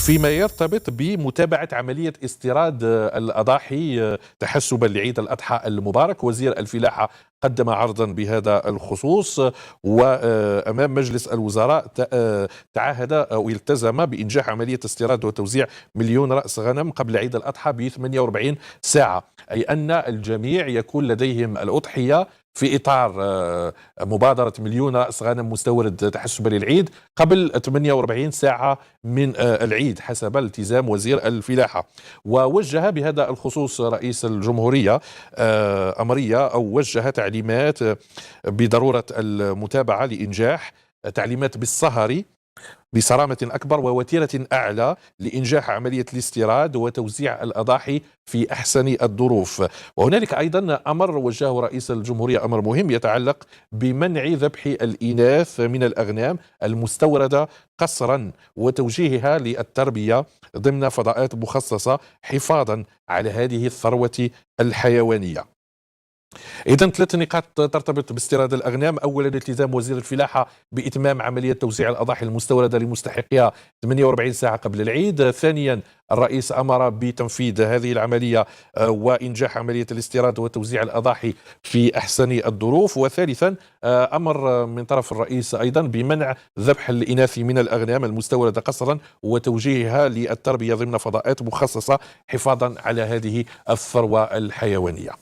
فيما يرتبط بمتابعة عملية استيراد الأضاحي تحسبا لعيد الأضحى المبارك، وزير الفلاحة قدم عرضا بهذا الخصوص، وأمام مجلس الوزراء تعهد أو التزم بإنجاح عملية استيراد وتوزيع مليون رأس غنم قبل عيد الأضحى ب 48 ساعة، أي أن الجميع يكون لديهم الأضحية في إطار مبادرة مليون رأس غنم مستورد تحسبا للعيد قبل 48 ساعة من العيد حسب التزام وزير الفلاحة. ووجه بهذا الخصوص رئيس الجمهورية أمرية أو وجه تعليمات بضرورة المتابعة لإنجاح تعليمات بالسهر بصرامة أكبر ووتيرة أعلى لإنجاح عملية الاستيراد وتوزيع الأضاحي في أحسن الظروف. وهنالك أيضا أمر وجهه رئيس الجمهورية، أمر مهم يتعلق بمنع ذبح الإناث من الأغنام المستوردة قسرا وتوجيهها للتربية ضمن فضاءات مخصصة حفاظا على هذه الثروة الحيوانية. إذا ثلاث نقاط ترتبط باستيراد الأغنام: أولا التزام وزير الفلاحة بإتمام عملية توزيع الأضاحي المستوردة لمستحقيها 48 ساعة قبل العيد. ثانيا الرئيس أمر بتنفيذ هذه العملية وإنجاح عملية الاستيراد وتوزيع الأضاحي في أحسن الظروف. وثالثا أمر من طرف الرئيس أيضا بمنع ذبح الإناث من الأغنام المستوردة قسرا وتوجيهها للتربية ضمن فضاءات مخصصة حفاظا على هذه الثروة الحيوانية.